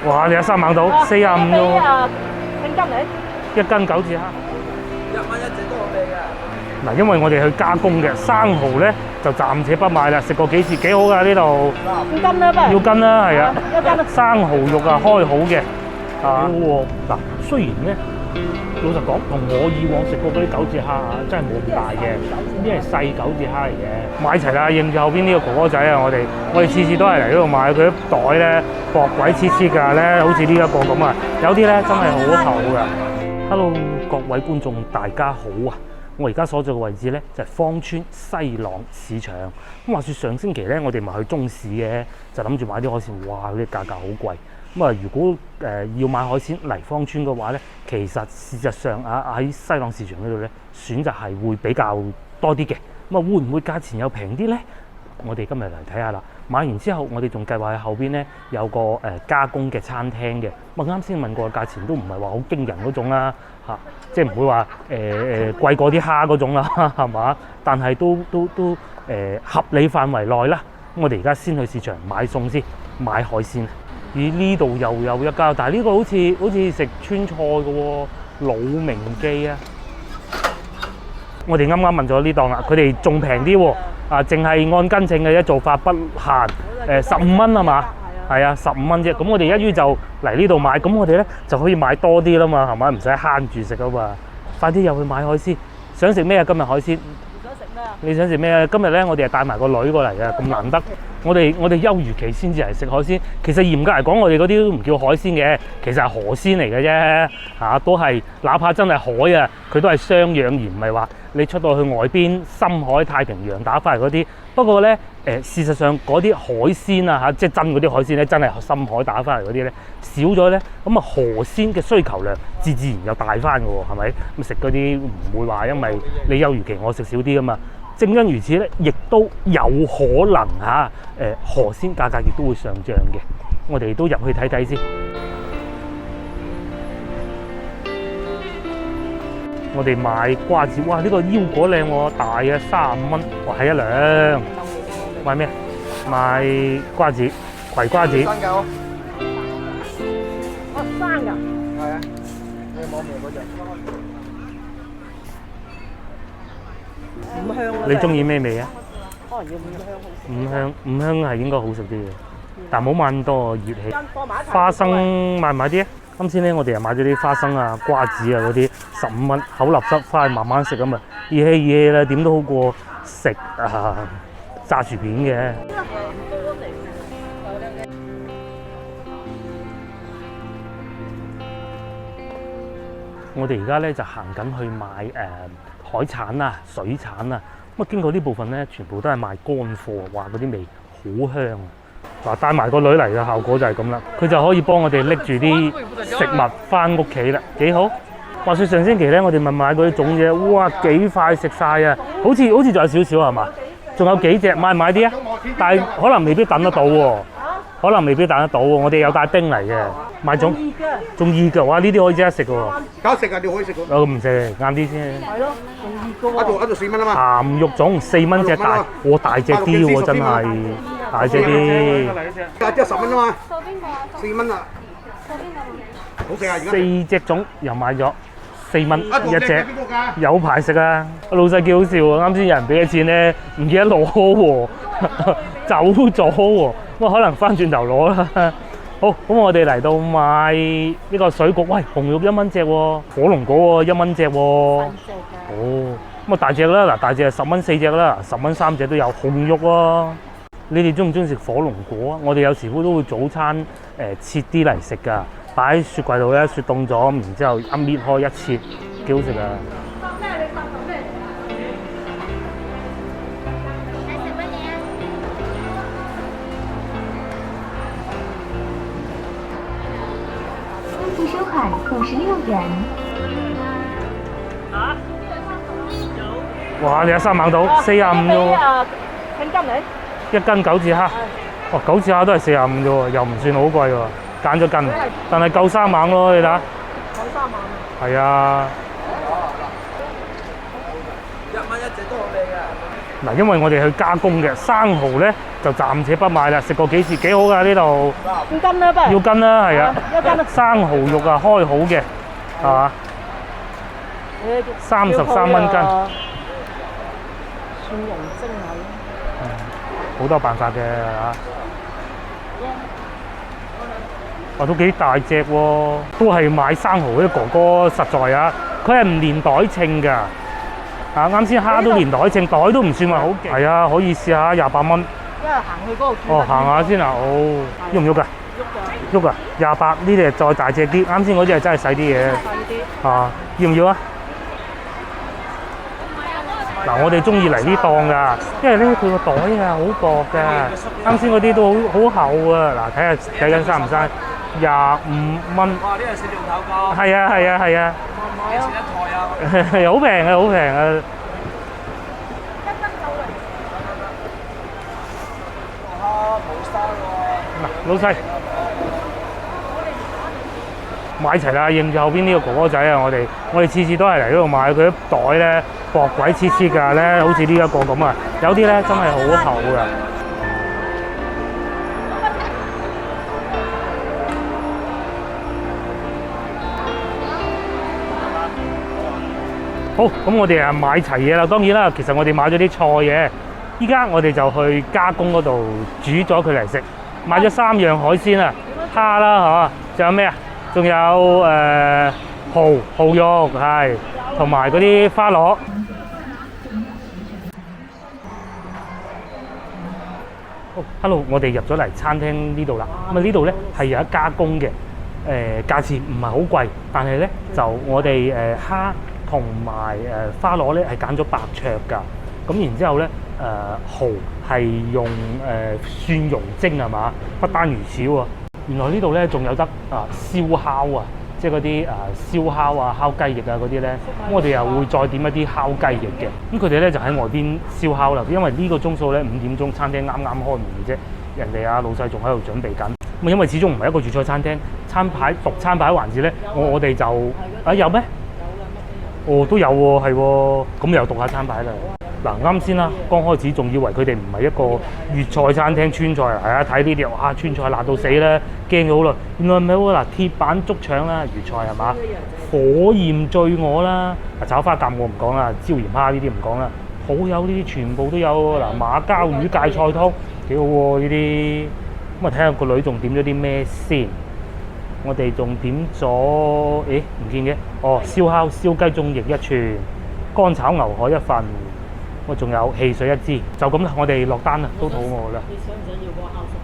哇！你有3猛到45啫喎，稱斤嚟1斤9至蝦。1蚊1隻都好味嘅。嗱，因為我哋去加工嘅生蠔咧，就暫且不賣啦。食過幾次幾好㗎呢度。5斤啦，不如要斤啦，係啊。1斤啦。生蠔肉啊，開好嘅。幾好喎！嗱，雖然咧，老實講，同我以往食過嗰啲9字蝦啊，真係冇咁大嘅，呢啲係細9字蝦嚟嘅。買齊啦，認住後邊呢個哥哥仔啊！我哋次次都係嚟呢度買，佢啲袋咧薄鬼黐黐㗎咧，好似呢一個咁啊，有啲咧真係好厚㗎。Hello， 各位觀眾大家好啊！我而家所在嘅位置咧就係芳村西朗市場。咁話說上星期咧，我哋咪去中市嘅，就諗住買啲海鮮，哇！嗰啲價格好貴。咁啊，如果要買海鮮嚟芳村嘅話咧，其實事實上喺西朗市場嗰度咧，選擇係會比較多啲嘅。咁啊，會唔會價錢又平啲咧？我哋今日嚟睇下啦。買完之後，我哋仲計劃喺後邊咧有個加工嘅餐廳嘅。咁啱先問過價錢都唔係話好驚人嗰種啦，嚇，即係唔會話貴過啲蝦嗰種啦，係嘛？但係都合理範圍內啦。咁我哋而家先去市場買餸先，買海鮮。咦？呢度又有一家，但係呢個好似食川菜嘅喎，老明記啊！我哋啱啱問咗呢檔啦，佢哋仲平啲喎，淨係按斤稱嘅啫，做法不限，15蚊係嘛？係啊，15蚊啫。咁我哋一於就嚟呢度買，咁我哋咧就可以買多啲啦嘛，係咪？唔使慳住食啊嘛！快啲又去買海鮮，想食咩啊？今日海鮮？你想食咩啊？今日咧，我哋係帶埋個女過嚟嘅，咁難得。我哋休漁期先至嚟食海鮮。其實嚴格嚟講，我哋嗰啲都唔叫海鮮嘅，其實係河鮮嚟嘅啫。嚇，都係，哪怕真係海啊，佢都係雙養，而唔係話你出到去外邊深海太平洋打翻嚟嗰啲。不過咧，事實上嗰啲海鮮啊嚇，即係真嗰啲海鮮咧，真係深海打翻嚟嗰啲咧少咗咧，咁啊河鮮嘅需求量自然又大翻嘅喎，係咪？咁食嗰啲唔會話因為你休漁期我食少啲噶嘛。正因如此咧，亦都有可能河鮮價格亦都會上漲嘅。我哋都入去睇睇先。我哋買瓜子，哇！呢個腰果靚喎，大啊，35蚊，哇係一兩。買咩？買瓜子，葵瓜子。生㗎我。生㗎。係啊，你冇味嗰隻。五香你中意咩味啊？可能要五香好食。五香係應該好食啲嘅，但唔好買咁多熱氣。花生買唔買啲啊？啱先咧，我哋又買咗啲花生啊、瓜子啊嗰啲，15蚊，口立濕，翻去慢慢食咁啊，熱氣啦，點都好過食炸薯片嘅。我哋而家咧就行緊去買海產啊、水產啊，咁啊經過呢部分咧，全部都係賣乾貨，哇！嗰啲味好香啊！嗱，帶埋個女嚟嘅效果就係咁啦，佢就可以幫我哋拎住啲食物翻屋企啦，幾好。話說上星期咧，我哋咪買嗰啲粽嘢，哇幾快食晒啊！好似仲有少少係嘛？仲有幾隻買唔買啲啊？但係可能未必等得到喎，可能未必等得到喎。我哋有帶冰嚟嘅，買粽仲熱㗎，哇！呢啲可以即刻食㗎喎。搞食啊，你可以食㗎。我唔食，晏啲先。係咯，仲熱㗎喎。一度4蚊啊嘛。鹹肉粽4蚊隻大，哇大隻啲喎，真係大隻啲。即係10蚊啊嘛。4蚊啊。好食啊！而家。4隻粽又買咗4蚊一隻，有排食啊！老細幾好笑啊！啱先有人俾咗錢咧，唔記得攞喎，走咗喎，咁可能翻轉頭攞啦。好，咁我哋嚟到買呢個水果，喂，紅肉1蚊隻喎，火龍果喎1蚊隻喎。哦，咁啊大隻啦，嗱大隻係10蚊4隻啦，10蚊3隻都有紅肉喎。你哋中唔中意食火龍果啊？我哋有時都會早餐切啲嚟食㗎，擺喺雪櫃度咧，雪凍咗，然之後一搣開一切，幾好食啊！付收款56元。哇！你有3猛到45啫喎，稱斤嚟1斤9字蝦，哦9字蝦都係45啫喎，又唔算好貴喎，揀咗斤，但係夠3猛咯，你睇下。夠3猛。係啊。 1蚊1隻都好味嘅。嗱，因為我哋去加工嘅生蠔咧，就暫且不買啦。食過幾次幾好㗎呢度。要斤啦，不如。要斤啦，係啊。一斤啦。生蠔肉啊，開好嘅，係嘛？33蚊斤。蒜蓉蒸牛。好多辦法嘅嚇。哇，都幾大隻喎，都係買生蠔嗰啲哥哥實在啊！佢係唔連袋稱㗎。啊！啱先蝦都連袋稱，袋都唔算話好勁。係啊，可以試下28蚊。因為行去嗰度。哦，行下先啊！哦，喐唔喐㗎？喐㗎。喐啊！28呢啲係再大隻啲，啱先嗰啲係真係細啲嘅。細啲。啊，要唔要啊？嗱，我哋中意嚟呢檔㗎，因為咧佢個袋啊好薄㗎。啱先嗰啲都好厚啊！嗱，睇緊生唔生？25蚊。哇！呢個四條頭角。係啊係啊係啊。幾錢一台啊？係好平啊好平啊！嗱，老細買齊啦，認住後邊呢個哥哥仔啊！我哋次次都係嚟呢度買，佢啲袋咧薄鬼黐黐㗎咧，好似呢一個咁啊！有啲咧真係好厚㗎。好，咁我哋啊買齊嘢啦。當然啦，其實我哋買咗啲菜嘅，依家我哋就去加工嗰度煮咗佢嚟食。買咗3樣海鮮啊，蝦啦嚇，仲有咩啊？仲有蠔肉係，同埋嗰啲花螺。Hello， 我哋入咗嚟餐廳呢度啦。咁啊呢度咧係有一加工嘅，價錢唔係好貴，但係咧就我哋蝦同埋花螺咧係揀咗白灼㗎。咁然之後咧蠔係用蒜蓉蒸係嘛？不單如此喎，原來呢度咧仲有得燒烤啊，即係嗰啲燒烤啊、烤雞翼啊嗰啲咧。咁我哋又會再點一啲烤雞翼嘅。咁佢哋咧就喺外邊燒烤啦，因為呢個鐘數咧5點鐘，餐廳啱啱開門嘅啫。人哋老細仲喺度準備緊。咁因為始終唔係一個粵菜餐廳，讀餐牌環節咧，我哋就有咩？哦，都有喎，係喎，咁又讀下餐牌啦。嗱，啱先啦，剛開始仲以為佢哋唔係一個粵菜餐廳，川菜嚟啊！睇呢啲哇，川菜辣到死啦，驚咗好耐。原來唔係喎，嗱，鐵板竹腸啦，粵菜係嘛？火焰醉鵝啦，炒花甲我唔講啦，椒鹽蝦呢啲唔講啦，好有呢啲全部都有。嗱，馬鮫魚芥菜湯幾好喎呢啲。咁啊，睇下個女仲點咗啲咩先？我哋仲點咗，誒唔見嘅。哦，燒烤燒雞中翼1串，乾炒牛河1份。我仲有汽水1支，就咁啦。我哋落單啦，都肚餓啦。你想唔想要個烤粟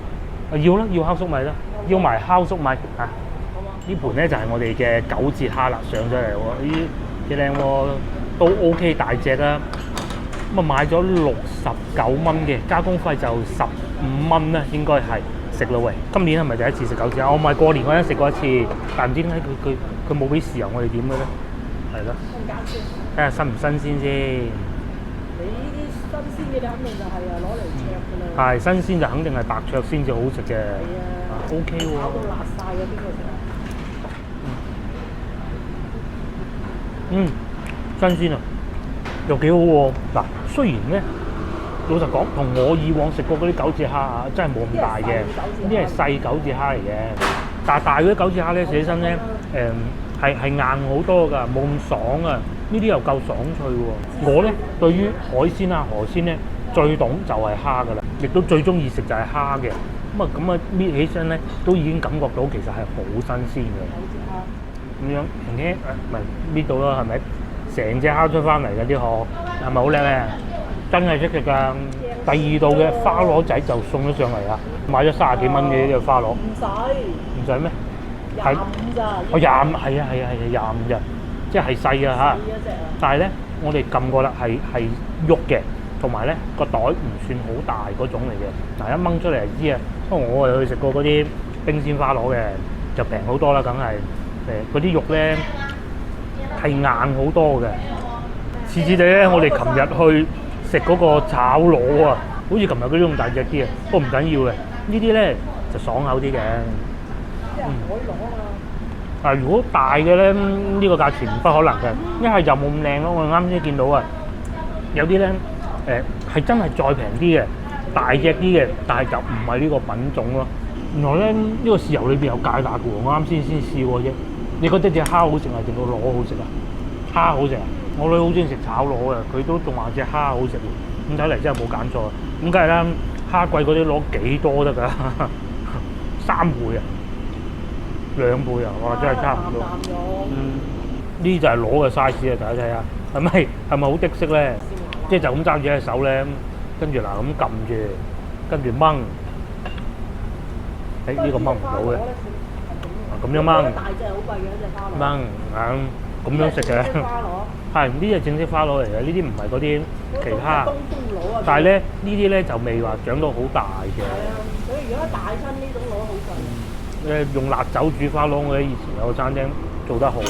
米？要啦，要烤粟米啦，要埋烤粟米啊！呢盤咧就係我哋嘅9節蝦啦，上咗嚟喎，咦幾靚喎，都 OK 大隻啦。咁啊買咗69蚊嘅，加工費就15蚊啦，應該係食啦喂。今年係咪第一次食9節蝦？我唔係過年嗰陣食過一次，但唔知點解佢冇俾豉油，我哋點嘅咧？係咯，睇下新唔新鮮先。你呢啲新鮮嘅，你肯定就係攞嚟灼㗎啦。係新鮮就肯定係白灼先至好食嘅。係啊，OK 喎。炒到辣晒嘅，邊個食啊？新鮮啊，又幾好喎。嗱，雖然咧，老實講，同我以往食過嗰啲9節蝦啊，真係冇咁大嘅。呢啲係細9節蝦嚟嘅，但係大嗰啲9節蝦咧，食起身咧，係硬好多㗎，冇咁爽啊。呢啲又夠爽脆喎。我咧對於海鮮啊、河鮮咧最懂就係蝦㗎啦，亦都最中意食就係蝦嘅。咁啊搣起身咧，都已經感覺到其實係好新鮮嘅。咁樣輕輕咪搣到啦，係咪？成隻蝦出翻嚟嘅啲殼，係咪好靚咧？真係識食㗎。第2道嘅花螺仔就送咗上嚟啦，買咗30幾蚊嘅呢個花螺。唔使咩？25咋？我25，係啊25咋，即係細㗎嚇。但係咧，我哋撳過啦，係喐嘅，同埋咧個袋唔算好大嗰種嚟嘅。嗱，一掹出嚟就知啊，因為我係去食過嗰啲冰鮮花螺嘅，就平好多啦，梗係嗰啲肉咧係硬好多嘅。次次地咧，我哋琴日去食嗰個炒螺啊，好似琴日嗰啲咁大隻啲啊，不過唔緊要嘅，呢啲咧就爽口啲嘅。如果大嘅咧，呢個價錢不可能嘅，一係就冇咁靚咯。我啱先見到啊，有啲咧係真係再平啲嘅，大隻啲嘅，但係就唔係呢個品種咯。原來咧呢個豉油裏邊有芥辣嘅喎，我啱先試過啫。你覺得隻蝦好食啊定個螺好食啊？蝦好食啊！我女好中意食炒螺嘅，佢都仲話隻蝦好食喎。咁睇嚟真係冇揀錯。咁梗係啦，蝦貴嗰啲攞幾多得㗎？3倍啊，2倍啊！哇，真係差唔多。呢就係螺嘅 size 啊！大家睇下，係咪好的色咧？即係就咁揸住隻手咧，跟住嗱咁撳住，跟住掹。呢個掹唔到嘅，咁樣掹。大隻好貴嘅一隻花螺。掹咁樣食嘅。係呢隻正式花螺嚟嘅，呢啲唔係嗰啲其他。東風螺啊！但係咧呢啲咧就未話長到好大嘅。係啊，所以如果大親呢種螺好貴。用辣酒煮花螺，我哋以前有個餐廳做得好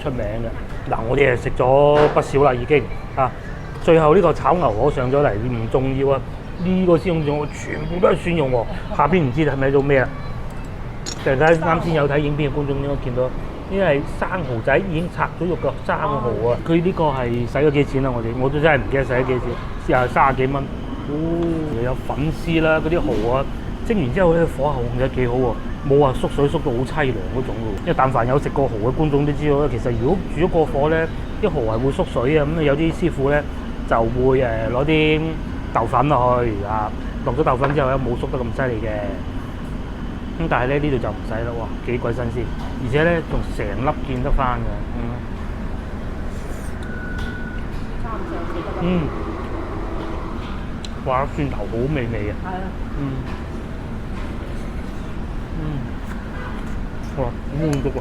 出名嘅。嗱，我哋係食咗不少啦已經啊。最後呢個炒牛河上咗嚟唔重要啊，呢個先重要，全部都係蒜蓉喎。下邊唔知係咪做咩啊？大家啱先有睇影片嘅觀眾應該見到，呢係生蠔仔已經拆咗肉嘅生蠔啊！佢呢個係使咗幾錢啊？我都真係唔記得使咗幾錢，又係30幾蚊。又有粉絲啦，嗰啲蠔啊，蒸完之後咧火候控制幾好喎，冇話縮水縮到好凄涼嗰種喎。因為但凡有食過蠔嘅觀眾都知道咧，其實如果煮咗過火咧，啲蠔係會縮水啊。咁有啲師傅咧就會攞啲豆粉落去啊，落咗豆粉之後咧冇縮得咁犀利嘅。咁但係咧呢度就唔使啦，哇幾鬼新鮮，而且咧仲成粒見得翻嘅。哇蒜頭好美味啊！係啊。哇好滿足啊！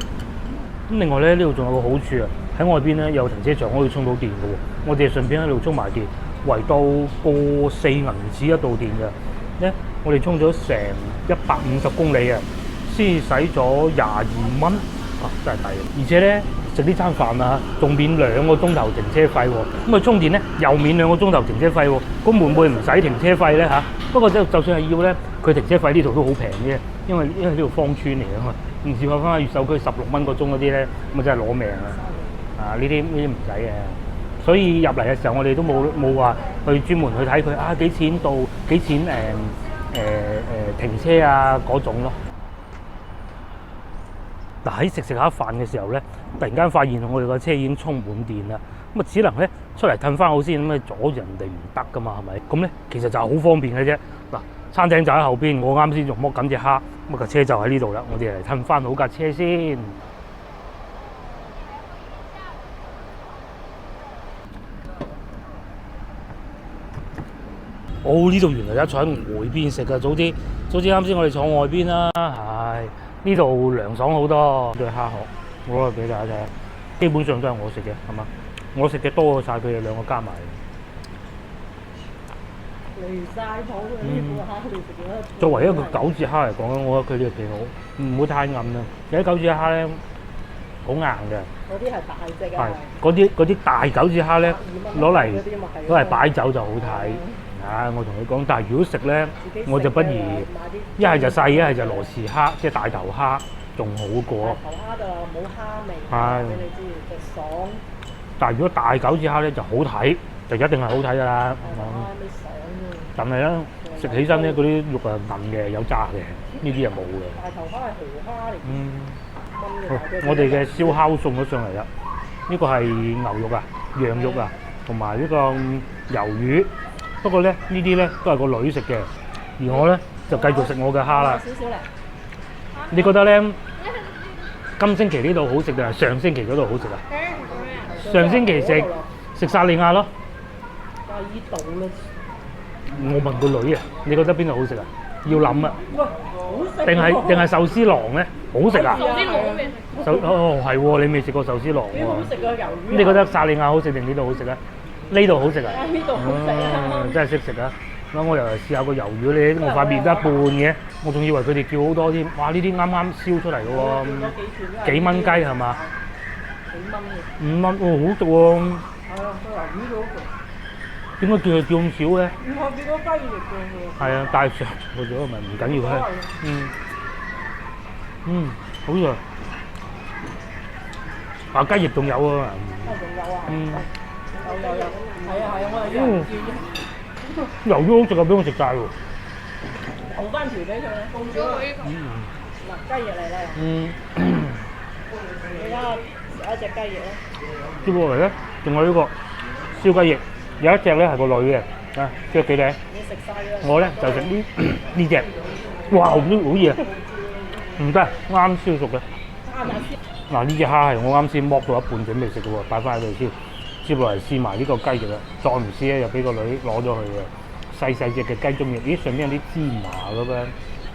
咁另外咧呢度仲有個好處啊，喺外邊咧有停車場可以充到電嘅喎，我哋順便喺度充埋電，圍到過4銀紙一度電嘅。咧我哋充咗成150公里啊，先使咗22蚊，啊真係抵！而且咧食呢餐飯啊，仲免2個鐘頭停車費喎。咁啊充電咧又免2個鐘頭停車費喎。咁會唔會唔使停車費咧嚇？不過就算係要咧，佢停車費呢度都好平嘅，因為呢度芳村嚟啊嘛，唔似話翻越秀區16蚊個鐘嗰啲咧，咁啊真係攞命啊！啊呢啲唔使嘅。所以入嚟嘅時候，我哋都冇話去專門去睇佢啊幾錢到幾錢停車啊嗰種咯。嗱喺食下飯嘅時候咧，突然間發現我哋個車已經充滿電啦，咁啊只能咧出嚟褪翻好先，咁啊阻人哋唔得噶嘛，係咪？咁咧其實就好方便嘅啫。嗱，餐廳就喺後邊，我啱先仲剝緊隻蝦，咁架車就喺呢度啦。我哋嚟褪翻好架車先。呢度原來一坐喺外邊食嘅，早知啱先我哋坐外邊啦。唉，呢度涼爽好多。對蝦殼，我攞嚟俾大家睇，基本上都係我食嘅，係嘛？我食嘅多晒佢哋2個加埋。離曬譜嘅呢個蝦，你食咗。作為一個9節蝦嚟講咧，我覺得佢呢個幾好，唔會太韌啊。有啲9節蝦咧好硬嘅。嗰啲係大隻啊。係，嗰啲大9節蝦咧攞嚟擺酒就好睇。我同你講，但係如果食咧，我就不如一係就細，一係就羅氏蝦，即係大頭蝦，仲好過。大頭蝦就冇蝦味，係俾你知，就爽。但係如果大9節蝦咧就好睇，就一定係好睇㗎啦。你爽㗎。但係咧食起身咧嗰啲肉係韌嘅，有渣嘅，呢啲係冇嘅。大頭蝦係蠔蝦嚟。我哋嘅燒烤送咗上嚟啦，呢個係牛肉啊、羊肉啊，同埋呢個魷魚。不過咧，呢啲咧都係個女食嘅，而我咧就繼續食我嘅蝦啦。少少嚟。你覺得咧，今星期呢度好食定係上星期嗰度好食啊？上星期食薩莉亞咯。但係依度咧，我問個女啊，你覺得邊度好食啊？要諗啊。哇，好食。定係壽司郎咧，好食啊？壽司郎我未食。係喎，你未食過壽司郎喎。好食啊魷魚。咁你覺得薩莉亞好食定呢度好食啊？呢度好食啊！呢度好食啊！真係識食啊！咁我又嚟試下個魷魚咧，我塊面得一半嘅，我仲以為佢哋叫好多添。哇！呢啲啱啱燒出嚟嘅喎，幾蚊雞係嘛？5蚊好食喎。係啊，個魷魚都好食。點解叫咁少嘅？唔係變咗雞翼嘅。係啊，帶上過咗咪唔緊要嘅。好食。啊，雞翼仲有啊！仲有啊！有，係啊，我係魷魚好食啊，俾我食晒喎。補翻條俾佢啦。嗱，雞翼嚟啦，你睇下有一隻雞翼啦。接落嚟咧，仲有呢個燒雞翼，有一隻咧係個女嘅，啊，腳幾靚。你食晒啦。我咧就食呢隻，哇，好嘢，唔得，啱燒熟嘅。嗱，呢隻蝦係我啱先剝到一半準備食嘅喎，擺翻喺度先。接落嚟試埋呢個雞翼啦，再唔試咧又俾個女攞咗去嘅。細細隻嘅雞中翼，咦，上邊有啲芝麻咁樣。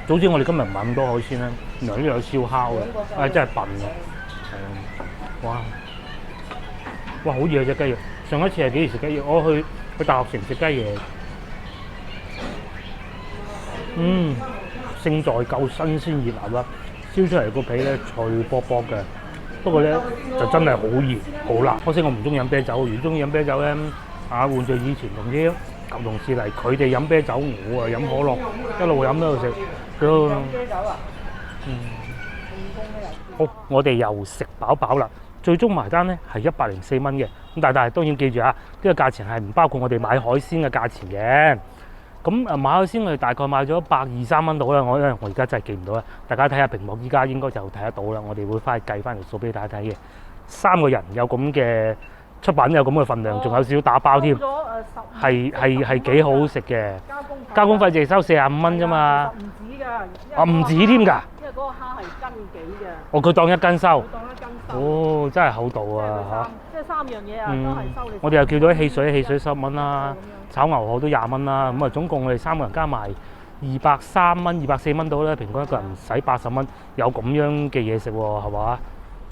早知我哋今日唔買咁多海鮮啦，原來呢度有燒烤嘅，真係笨嘅。哇！哇，好嘢隻雞翼！上一次係幾時食雞翼？我去大學城食雞翼。勝在夠新鮮熱辣啦，燒出嚟個皮咧脆卜卜嘅。不過咧就真係好熱好辣。可惜我唔中意飲啤酒，如果中意飲啤酒咧，換做以前同啲舊同事嚟，佢哋飲啤酒，我啊飲可樂，一路飲一路食。啤酒啊？好，我哋又食飽飽啦。最終埋單咧係104蚊嘅。咁但係當然記住啊，呢個價錢係唔包括我哋買海鮮嘅價錢嘅。咁買海鮮我哋大概買咗120-130蚊到啦。因為我而家真係記唔到啦。大家睇下屏幕，依家應該就睇得到啦。我哋會翻去計翻條數俾大家睇嘅。3個人有咁嘅出品，有咁嘅份量，仲有少少打包添。係幾好食嘅。加工費淨係收45蚊啫嘛。唔止㗎。唔止添㗎。因為嗰個蝦係斤幾嘅。哦，佢當一斤收。當一斤收。哦，真係厚道啊嚇！即係3樣嘢啊，都係收你。我哋又叫咗汽水10蚊啦，炒牛河都20蚊啦。咁啊，總共我哋3個人加埋230蚊、240蚊到啦，平均一個人使80蚊，有咁樣嘅嘢食喎，係嘛？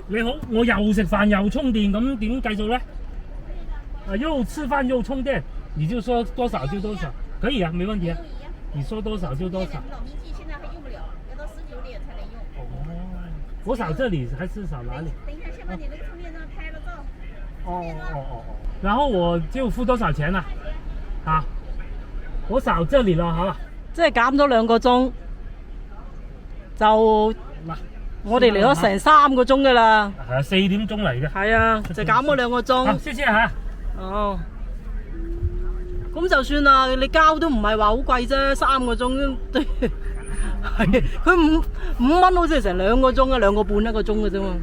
你好，我又食飯又充電，咁點計數咧？又吃飯又充電，你就說多少就多少，可以啊，沒問題啊。你說多少就多少。老明記現在還用不了，要到19點才能用。哦，我掃這裡還是掃哪裡？等一下，先把你那個充電站拍了照。哦。然後我就付多少錢呢？啊，我掃這裡咯，嚇。即係減咗2個鐘，就我哋嚟咗成3個鐘㗎啦。係啊，4點鐘嚟嘅。係啊，就減咗2個鐘。好，謝謝嚇。哦，咁就算啦，你交都唔係話好貴啫，3個鐘都係佢5蚊，好似成2個鐘啊，2個半1個鐘嘅啫嘛，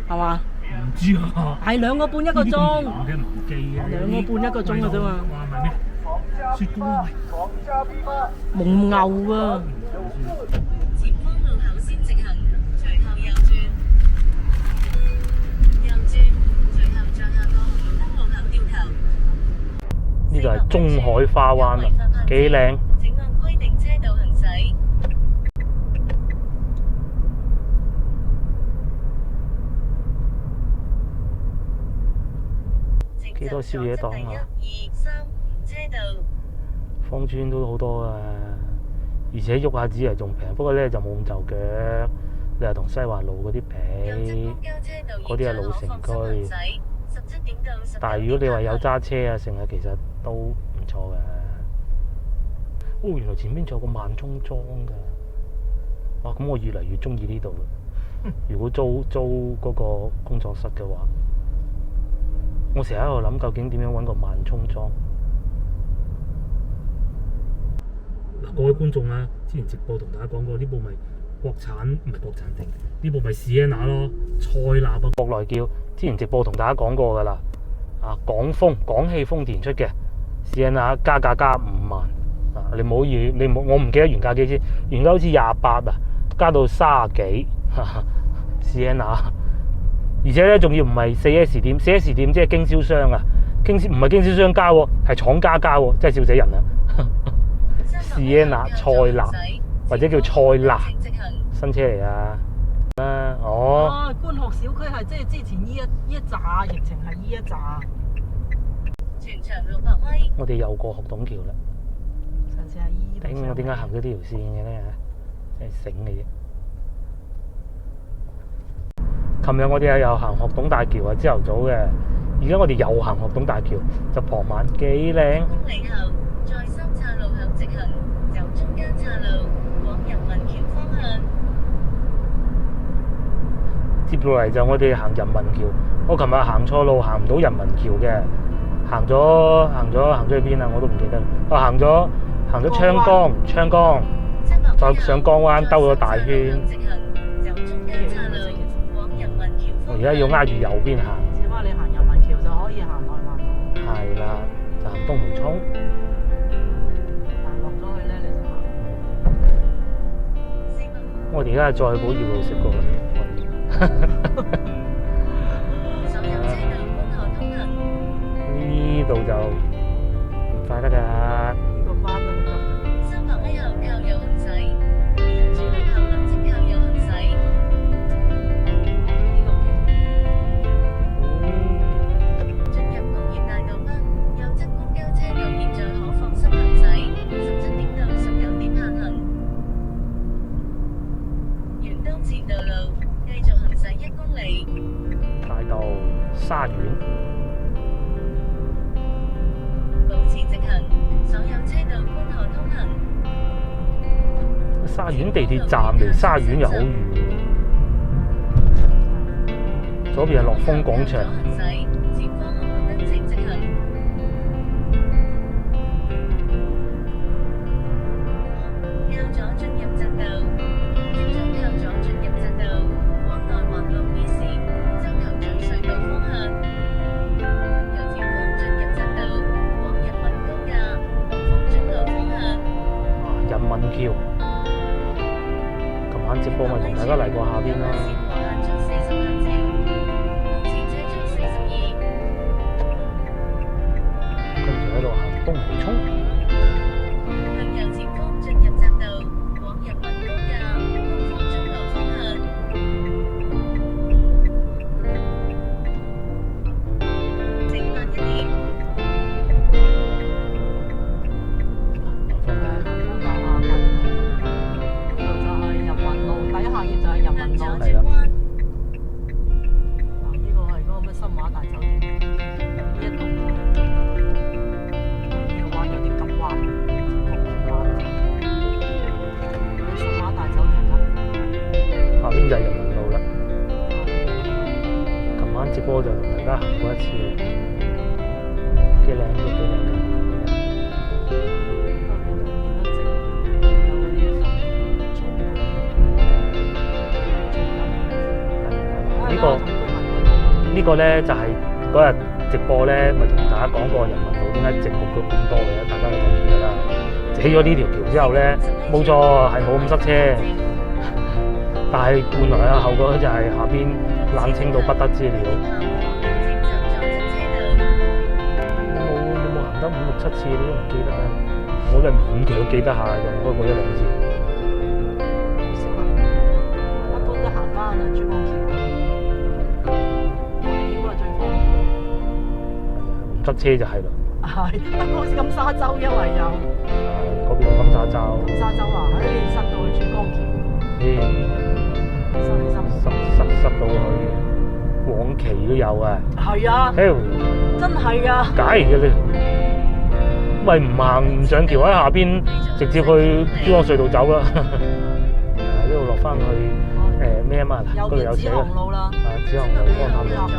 係嘛？唔知啊。係2個半1個鐘。嘅唔記嘅。2個半1個鐘嘅啫嘛。哇，係咩？雪糕啊！蒙牛啊！前方路口先直行，隨後右轉，隨後在下個紅燈路口掉頭。呢度係中海花灣啊，幾靚！請按規定車道行駛。幾多宵夜檔啊1、2、3車道。芳村都好多啊，而且喐下紙係仲平，不過咧就冇咁就腳。你係同西環路嗰啲比，嗰啲係老城區。但係如果你話有揸車啊，成日其實都唔錯嘅。哦，原來前面仲有個萬聰莊㗎。哇，咁我越嚟越中意呢度啦。如果租嗰個工作室嘅話，我成日喺度諗究竟點樣揾個萬聰莊。各位觀眾啊，之前直播同大家講過，呢部咪國產唔係國產定，呢部咪Sienna咯，塞納啊，國內叫。之前直播同大家講過㗎啦，廣汽豐田出嘅Sienna加價加5萬啊！你唔好以我唔記得原價幾錢，原價好似28啊，加到30幾Sienna，而且咧仲要唔係4S店，4S店即係經銷商啊，唔係經銷商加喎，係廠家加喎，真係笑死人啊！Sienna塞納或者叫塞納新車嚟啊！哦，觀學小區係即係之前呢一紮疫情係呢一紮。全長600米。我哋又過學董橋啦。上次係依度。頂我點解行咗呢條線嘅咧？真係醒嘅啫。琴日我哋又行學董大橋啊，朝頭早嘅。而家我哋又行學董大橋，就傍晚幾靚。公里後，在三岔路口直行，走中間岔路往人民橋方向。接落嚟就我哋行人民橋。我琴日行錯路，行唔到人民橋嘅，行咗去邊啊？我都唔記得啦。我行咗昌崗，再上江灣兜咗大圈。我而家要挨住右邊行。只不過你行人民橋就可以行內環路。係啦，就行東濠涌。但落咗去咧，你就行。我哋而家再去寶業路食過啦。呢度就唔快得㗎。呢個班都好急。 300米後靠右行駛，人主路後立即靠右行駛。呢個進入工業大道北，右側公交車道現在可放心行駛，17點到19點限行。元東前道路，繼續行駛1公里。大道沙苑。保持直行，所有車道觀河通行。沙苑地鐵站離沙苑又好遠，左邊係樂豐廣場。前方紅綠燈請直行。靠左進入匝道，即將靠左進入匝道，往內環路2線，洲頭咀隧道方向。由前方進入匝道，往人民高架、鳳津路方向。人民橋。琴晚直播咪同大家嚟過下邊啦。跟住喺度行東濠涌。向右前方進入匝道，往人民高架、鳳津路方向。請慢一點。底下亦就係人民路。係啦。呢個係嗰個咩新華大酒店呢一棟。呢個彎有啲急彎，新華大酒店㗎。下邊就係人民路啦。琴晚直播就同大家行過一次，幾靚都幾靚嘅。呢個咧就係嗰日直播咧，咪同大家講過人民路點解直木腳咁多嘅，大家都睇見㗎啦。起咗呢條橋之後咧，冇錯係冇咁塞車，但係換來嘅後果就係下邊冷清到不得之了。冇行得5、6、7次，你都唔記得啊？我都係勉強記得下嘅，開過1、2次。一般都行翻啊珠江橋。塞車就係啦，係，不過好似金沙洲因為有，嗰邊有金沙洲。金沙洲啊，塞到去珠江橋，塞到去往期都有啊。係啊，真係啊。解嘅你，咪唔行唔上橋喺下邊，直接去珠江隧道走啦。呢度落翻去咩啊嘛？嗰度有寫啦。右邊紫航路啦。紫航路方塔路。